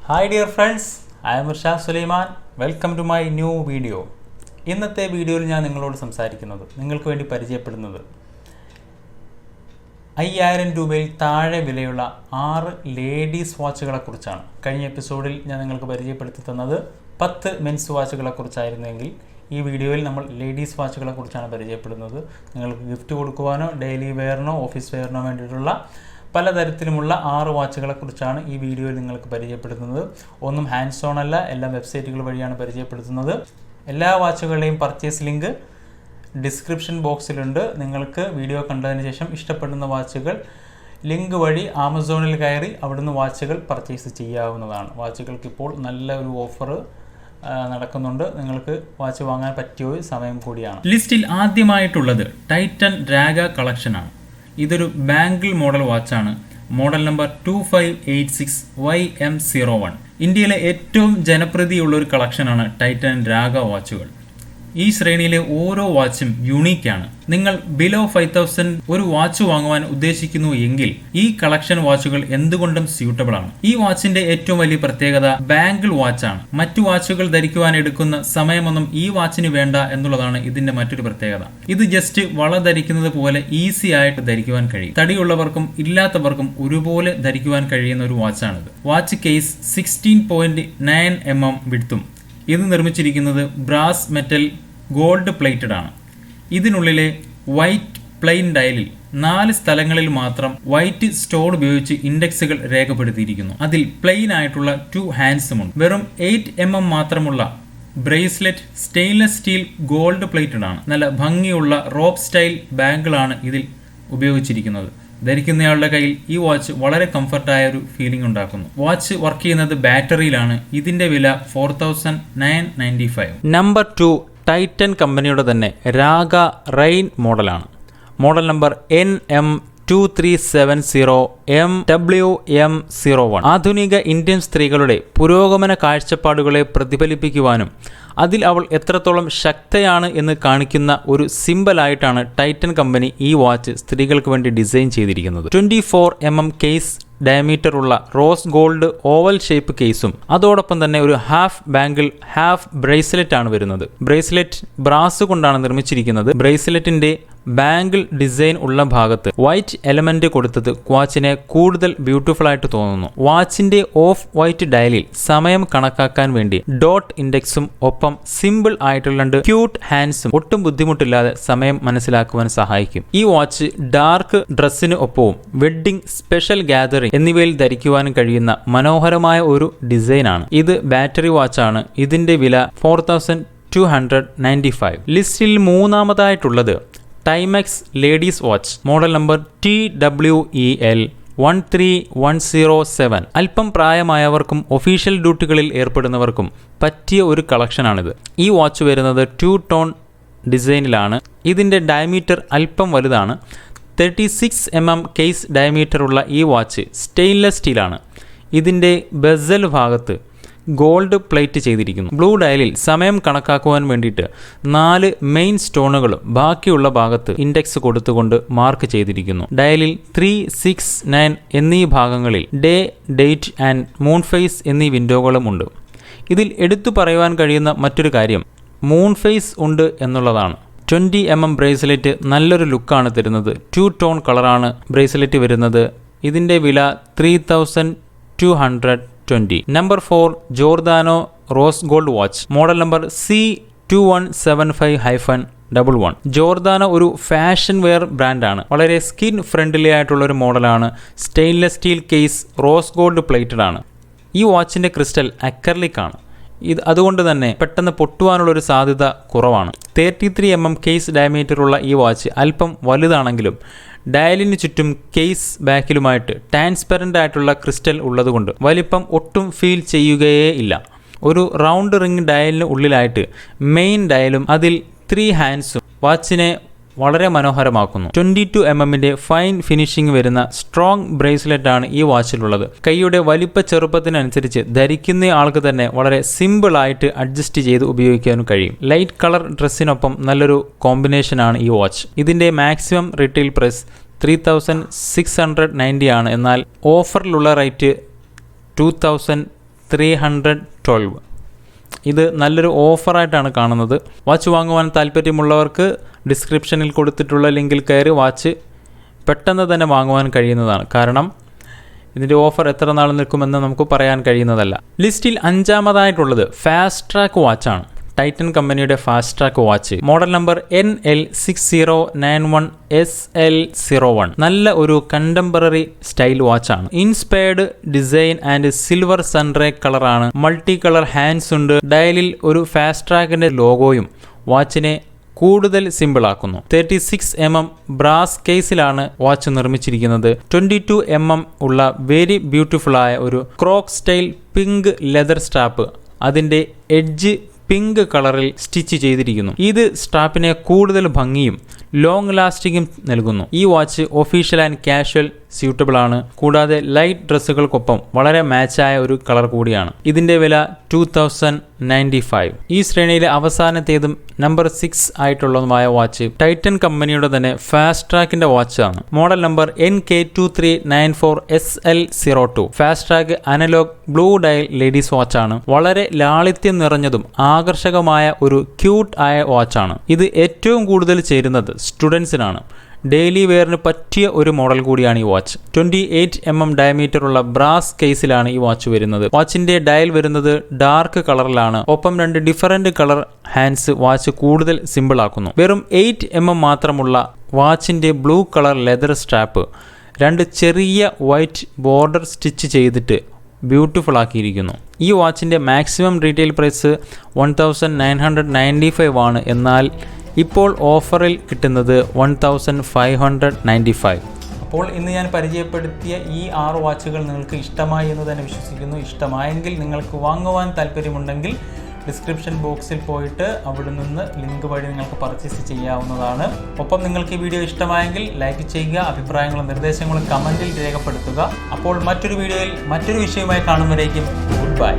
Hi dear friends, I am IrshadSulaiman. Welcome to my new video. ഇന്നത്തെ വീഡിയോയിൽ ഞാൻ നിങ്ങളോട് സംസാരിക്കുന്നത് നിങ്ങൾക്ക് വേണ്ടി പരിചയപ്പെടുന്നത് 5000 രൂപയിൽ താഴെ വിലയുള്ള 6 ലേഡീസ് വാച്ചുകളെ കുറിച്ചാണ്. കഴിഞ്ഞ എപ്പിസോഡിൽ ഞാൻ നിങ്ങൾക്ക് പരിചയപ്പെടുത്തി തന്നത് 10 മെൻസ് വാച്ചുകളെ കുറിച്ചായിരുന്നെങ്കിൽ ഈ വീഡിയോയിൽ നമ്മൾ ലേഡീസ് വാച്ചുകളെ കുറിച്ചാണ് പരിചയപ്പെടുന്നത്. നിങ്ങൾക്ക് ഗിഫ്റ്റ് കൊടുക്കുവാനോ ഡെയിലി വെയറിനോ ഓഫീസ് വെയറിനോ വേണ്ടിയിട്ടുള്ള പലതരത്തിലുമുള്ള 6 വാച്ചുകളെ കുറിച്ചാണ് ഈ വീഡിയോയിൽ നിങ്ങൾക്ക് പരിചയപ്പെടുത്തുന്നത്. ഒന്നും ഹാൻഡ്സ് ഓൺ അല്ല, എല്ലാം വെബ്സൈറ്റുകൾ വഴിയാണ് പരിചയപ്പെടുത്തുന്നത്. എല്ലാ വാച്ചുകളുടെയും പർച്ചേസ് ലിങ്ക് ഡിസ്ക്രിപ്ഷൻ ബോക്സിലുണ്ട്. നിങ്ങൾക്ക് വീഡിയോ കണ്ടതിന് ശേഷം ഇഷ്ടപ്പെടുന്ന വാച്ചുകൾ ലിങ്ക് വഴി ആമസോണിൽ കയറി അവിടുന്ന് വാച്ചുകൾ പർച്ചേസ് ചെയ്യാവുന്നതാണ്. വാച്ചുകൾക്ക് ഇപ്പോൾ നല്ല ഒരു ഓഫർ നടക്കുന്നുണ്ട്. നിങ്ങൾക്ക് വാച്ച് വാങ്ങാൻ പറ്റിയ ഒരു സമയം കൂടിയാണ്. ലിസ്റ്റിൽ ആദ്യമായിട്ടുള്ളത് ടൈറ്റൻ രാഗ കളക്ഷനാണ്. ഇതൊരു ബാംഗിൾ മോഡൽ വാച്ചാണ്. Model number 2586YM01. ഇന്ത്യയിലെ ഏറ്റവും ജനപ്രീതിയുള്ള ഒരു കളക്ഷനാണ് ടൈറ്റൻ രാഗ വാച്ചുകൾ. ഈ ശ്രേണിയിലെ ഓരോ വാച്ചും യുണീക്കാണ്. നിങ്ങൾ ബിലോ 5000 ഒരു വാച്ച് വാങ്ങുവാൻ ഉദ്ദേശിക്കുന്നു എങ്കിൽ ഈ കളക്ഷൻ വാച്ചുകൾ എന്തുകൊണ്ടും സ്യൂട്ടബിൾ ആണ്. ഈ വാച്ചിന്റെ ഏറ്റവും വലിയ പ്രത്യേകത ബാംഗിൾ വാച്ചാണ്. മറ്റു വാച്ചുകൾ ധരിക്കുവാൻ എടുക്കുന്ന സമയമൊന്നും ഈ വാച്ചിന് വേണ്ട എന്നുള്ളതാണ് ഇതിന്റെ മറ്റൊരു പ്രത്യേകത. ഇത് ജസ്റ്റ് വള ധരിക്കുന്നത് പോലെ ഈസി ആയിട്ട് ധരിക്കുവാൻ കഴിയും. തടിയുള്ളവർക്കും ഇല്ലാത്തവർക്കും ഒരുപോലെ ധരിക്കുവാൻ കഴിയുന്ന ഒരു വാച്ചാണിത്. വാച്ച് കേസ് 16.9 mm വിഡ്ത്തും ഇത് നിർമ്മിച്ചിരിക്കുന്നത് ബ്രാസ് മെറ്റൽ ഗോൾഡ് പ്ലേറ്റഡ് ആണ്. ഇതിനുള്ളിലെ വൈറ്റ് പ്ലെയിൻ ഡയലിൽ 4 സ്ഥലങ്ങളിൽ മാത്രം വൈറ്റ് സ്റ്റോൺ ഉപയോഗിച്ച് ഇൻഡെക്സുകൾ രേഖപ്പെടുത്തിയിരിക്കുന്നു. അതിൽ പ്ലെയിൻ ആയിട്ടുള്ള 2 ഹാൻഡ്സും ഉണ്ട്. വെറും 8 mm മാത്രമുള്ള bracelet stainless steel gold plated ആണ്. നല്ല ഭംഗിയുള്ള റോപ്പ് സ്റ്റൈൽ ബാങ്കിളാണ് ഇതിൽ ഉപയോഗിച്ചിരിക്കുന്നത്. ധരിക്കുന്നയാളുടെ കയ്യിൽ ഈ വാച്ച് വളരെ കംഫർട്ടായ ഒരു ഫീലിംഗ് ഉണ്ടാക്കുന്നു. വാച്ച് വർക്ക് ചെയ്യുന്നത് ബാറ്ററിയിലാണ്. ഇതിന്റെ വില 4995. നമ്പർ 2 ടൈറ്റൻ കമ്പനിയുടെ തന്നെ രാഗ റെയിൻ മോഡലാണ്. Model number NM2370MWM01. ആധുനിക ഇന്ത്യൻ സ്ത്രീകളുടെ പുരോഗമന കാഴ്ചപ്പാടുകളെ പ്രതിഫലിപ്പിക്കുവാനും അതിൽ അവൾ എത്രത്തോളം ശക്തയാണ് എന്ന് കാണിക്കുന്ന ഒരു സിംബലായിട്ടാണ് ടൈറ്റൻ കമ്പനി ഈ വാച്ച് സ്ത്രീകൾക്ക് വേണ്ടി ഡിസൈൻ ചെയ്തിരിക്കുന്നത്. 24 mm കേസ് ഡയമീറ്റർ ഉള്ള റോസ് ഗോൾഡ് ഓവൽ ഷേപ്പ് കേസും അതോടൊപ്പം തന്നെ ഒരു ഹാഫ് ബാംഗിൾ ഹാഫ് ബ്രേസ്ലെറ്റ് ആണ് വരുന്നത്. ബ്രേസ്ലെറ്റ് ബ്രാസ് കൊണ്ടാണ് നിർമ്മിച്ചിരിക്കുന്നത്. ബ്രേസ്ലെറ്റിന്റെ ബാംഗിൾ ഡിസൈൻ ഉള്ള ഭാഗത്ത് വൈറ്റ് എലമെന്റ് കൊടുത്തത് വാച്ചിനെ കൂടുതൽ ബ്യൂട്ടിഫുൾ ആയിട്ട് തോന്നുന്നു. വാച്ചിന്റെ ഓഫ് വൈറ്റ് ഡയലിൽ സമയം കണക്കാക്കാൻ വേണ്ടി ഡോട്ട് ഇൻഡെക്സും ഒപ്പം സിമ്പിൾ ആയിട്ടുള്ള 2 ക്യൂട്ട് ഹാൻഡ്സും ഒട്ടും ബുദ്ധിമുട്ടില്ലാതെ സമയം മനസ്സിലാക്കുവാൻ സഹായിക്കും. ഈ വാച്ച് ഡാർക്ക് ഡ്രസ്സിന് ഒപ്പവും വെഡ്ഡിംഗ്, സ്പെഷ്യൽ ഗാദറിംഗ് എന്നിവയിൽ ധരിക്കുവാനും കഴിയുന്ന മനോഹരമായ ഒരു ഡിസൈനാണ്. ഇത് ബാറ്ററി വാച്ചാണ്. ഇതിന്റെ വില 4295. ലിസ്റ്റിൽ മൂന്നാമതായിട്ടുള്ളത് Timex ladies watch model number TWEL13107. അല്പം പ്രായമായവർക്കും ഒഫീഷ്യൽ ഡ്യൂട്ടികളിൽ ഏർപ്പെടുന്നവർക്കും പറ്റിയ ഒരു കളക്ഷനാണിത്. ഈ വാച്ച് വരുന്നത് 2 ടോൺ ഡിസൈനിലാണ്. ഇതിൻ്റെ ഡയമീറ്റർ അല്പം വലുതാണ്. 36 mm കേസ് ഡയമീറ്റർ ഉള്ള ഈ വാച്ച് സ്റ്റെയിൻലെസ് സ്റ്റീലാണ്. ഇതിൻ്റെ ബെസൽ ഭാഗത്ത് ഗോൾഡ് പ്ലേറ്റ് ചെയ്തിരിക്കുന്നു. ബ്ലൂ ഡയലിൽ സമയം കണക്കാക്കുവാൻ വേണ്ടിയിട്ട് 4 മെയിൻ സ്റ്റോണുകളും ബാക്കിയുള്ള ഭാഗത്ത് ഇൻഡെക്സ് കൊടുത്തുകൊണ്ട് മാർക്ക് ചെയ്തിരിക്കുന്നു. ഡയലിൽ 3, 6, 9 എന്നീ ഭാഗങ്ങളിൽ day, date and moon phase എന്നീ വിൻഡോകളും ഉണ്ട്. ഇതിൽ എടുത്തു പറയുവാൻ കഴിയുന്ന മറ്റൊരു കാര്യം മൂൺ ഫേസ് ഉണ്ട് എന്നുള്ളതാണ്. 20 mm ബ്രേസ്ലെറ്റ് നല്ലൊരു ലുക്കാണ് തരുന്നത്. 2 ടോൺ കളറാണ് ബ്രേസ്ലെറ്റ് വരുന്നത്. ഇതിൻ്റെ വില 3220. Number 4 Giordano rose gold watch model number C2175-11. Giordano ഒരു ഫാഷൻ വെയർ ബ്രാൻഡാണ്. വളരെ സ്കിൻ ഫ്രണ്ട്ലി ആയിട്ടുള്ള ഒരു മോഡലാണ്. Stainless steel case rose gold plated ആണ്. ഈ വാച്ചിൻ്റെ ക്രിസ്റ്റൽ അക്രലിക് ആണ്. അതുകൊണ്ട് തന്നെ പെട്ടെന്ന് പൊട്ടുവാനുള്ളൊരു സാധ്യത കുറവാണ്. 33 mm കേസ് ഡയമീറ്റർ ഉള്ള ഈ വാച്ച് അല്പം വലുതാണെങ്കിലും ഡയലിന് ചുറ്റും കേസ് ബാക്കിലുമായിട്ട് ട്രാൻസ്പെറൻ്റ് ആയിട്ടുള്ള ക്രിസ്റ്റൽ ഉള്ളതുകൊണ്ട് വലിപ്പം ഒട്ടും ഫീൽ ചെയ്യുകയേ ഇല്ല. ഒരു റൗണ്ട് റിംഗ് ഡയലിന് ഉള്ളിലായിട്ട് മെയിൻ ഡയലും അതിൽ 3 ഹാൻഡ്സും വാച്ചിനെ വളരെ മനോഹരമാക്കുന്നു. 22 mm ഫൈൻ ഫിനിഷിംഗ് വരുന്ന സ്ട്രോങ് ബ്രേസ്ലെറ്റ് ആണ് ഈ വാച്ചിലുള്ളത്. കൈയുടെ വലിപ്പ ചെറുപ്പത്തിനനുസരിച്ച് ധരിക്കുന്ന ആൾക്ക് തന്നെ വളരെ സിമ്പിൾ ആയിട്ട് അഡ്ജസ്റ്റ് ചെയ്ത് ഉപയോഗിക്കാനും കഴിയും. ലൈറ്റ് കളർ ഡ്രസ്സിനൊപ്പം നല്ലൊരു കോമ്പിനേഷനാണ് ഈ വാച്ച്. ഇതിന്റെ മാക്സിമം റീറ്റെയിൽ പ്രൈസ് 3690 ആണ്. എന്നാൽ ഓഫറിലുള്ള റേറ്റ് 2000 312. ഇത് നല്ലൊരു ഓഫറായിട്ടാണ് കാണുന്നത്. വാച്ച് വാങ്ങുവാൻ താല്പര്യമുള്ളവർക്ക് ഡിസ്ക്രിപ്ഷനിൽ കൊടുത്തിട്ടുള്ള ലിങ്കിൽ കയറി വാച്ച് പെട്ടെന്ന് തന്നെ വാങ്ങുവാൻ കഴിയുന്നതാണ്. കാരണം ഇതിൻ്റെ ഓഫർ എത്ര നാൾ നിൽക്കുമെന്ന് നമുക്ക് പറയാൻ കഴിയുന്നതല്ല. ലിസ്റ്റിൽ 5ാമതായിട്ടുള്ളത് ഫാസ്ട്രാക്ക് വാച്ചാണ്. ടൈറ്റൻ കമ്പനിയുടെ Fastrack watch, model number NL6091SL01. നല്ല ഒരു കണ്ടംപററി സ്റ്റൈൽ വാച്ചാണ്. Inspired design and silver sunray കളറാണ്. മൾട്ടി കളർ ഹാൻഡ്സ് ഉണ്ട്. ഡയലിൽ ഒരു ഫാസ്ട്രാക്കിന്റെ ലോഗോയും വാച്ചിനെ കൂടുതൽ സിമ്പിൾ ആക്കുന്നു. 36mm ബ്രാസ് കേസിലാണ് വാച്ച് നിർമ്മിച്ചിരിക്കുന്നത്. 22mm ഉള്ള വെരി ബ്യൂട്ടിഫുൾ ആയ ഒരു croak style pink leather strap അതിന്റെ എഡ്ജ് പിങ്ക് കളറിൽ സ്റ്റിച്ച് ചെയ്തിരിക്കുന്നു. ഇത് സ്ട്രാപ്പിനെ കൂടുതൽ ഭംഗിയും ലോങ് ലാസ്റ്റിംഗും നൽകുന്നു. ഈ watch official and casual suitable ആണ്. കൂടാതെ ലൈറ്റ് ഡ്രസ്സുകൾക്കൊപ്പം വളരെ മാച്ചായ ഒരു കളർ കൂടിയാണ്. ഇതിന്റെ വില 2095. ഈ ശ്രേണിയിലെ അവസാനത്തേതും നമ്പർ 6 ആയിട്ടുള്ളതുമായ വാച്ച് ടൈറ്റൻ കമ്പനിയുടെ തന്നെ ഫാസ്ട്രാക്കിന്റെ വാച്ചാണ്. Model number NK2394SL02. Fastrack analogue blue dial ladies വാച്ചാണ്. വളരെ ലാളിത്യം നിറഞ്ഞതും ആകർഷകമായ ഒരു ക്യൂട്ട് ആയ വാച്ചാണ്. ഇത് ഏറ്റവും കൂടുതൽ ചേരുന്നത് സ്റ്റുഡൻസിനാണ്. ഡെയിലി വെയറിന് പറ്റിയ ഒരു മോഡൽ കൂടിയാണ് ഈ വാച്ച്. 28mm ഡയമീറ്റർ ഉള്ള ബ്രാസ് കേസിലാണ് ഈ വാച്ച് വരുന്നത്. വാച്ചിന്റെ ഡയൽ വരുന്നത് ഡാർക്ക് കളറിലാണ്. ഒപ്പം 2 ഡിഫറൻറ്റ് കളർ ഹാൻഡ്സ് വാച്ച് കൂടുതൽ സിമ്പിൾ ആക്കുന്നു. വെറും 8mm മാത്രമുള്ള വാച്ചിന്റെ ബ്ലൂ കളർ ലെതർ സ്ട്രാപ്പ് 2 ചെറിയ വൈറ്റ് ബോർഡർ സ്റ്റിച്ച് ചെയ്തിട്ട് ബ്യൂട്ടിഫുൾ ആക്കിയിരിക്കുന്നു. ഈ വാച്ചിന്റെ മാക്സിമം റീറ്റെയിൽ പ്രൈസ് 1995 ആണ്. എന്നാൽ ഇപ്പോൾ ഓഫറിൽ കിട്ടുന്നത് 1595. അപ്പോൾ ഇന്ന് ഞാൻ പരിചയപ്പെടുത്തിയ ഈ 6 വാച്ചുകൾ നിങ്ങൾക്ക് ഇഷ്ടമായി എന്ന് തന്നെ വിശ്വസിക്കുന്നു. ഇഷ്ടമായെങ്കിൽ നിങ്ങൾക്ക് വാങ്ങുവാൻ താല്പര്യമുണ്ടെങ്കിൽ ഡിസ്ക്രിപ്ഷൻ ബോക്സിൽ പോയിട്ട് അവിടെ നിന്ന് ലിങ്ക് വഴി നിങ്ങൾക്ക് പർച്ചേസ് ചെയ്യാവുന്നതാണ്. ഒപ്പം നിങ്ങൾക്ക് ഈ വീഡിയോ ഇഷ്ടമായെങ്കിൽ ലൈക്ക് ചെയ്യുക. അഭിപ്രായങ്ങളും നിർദ്ദേശങ്ങളും കമൻറ്റിൽ രേഖപ്പെടുത്തുക. അപ്പോൾ മറ്റൊരു വീഡിയോയിൽ മറ്റൊരു വിഷയവുമായി കാണുമ്പോഴേക്കും ഗുഡ് ബൈ.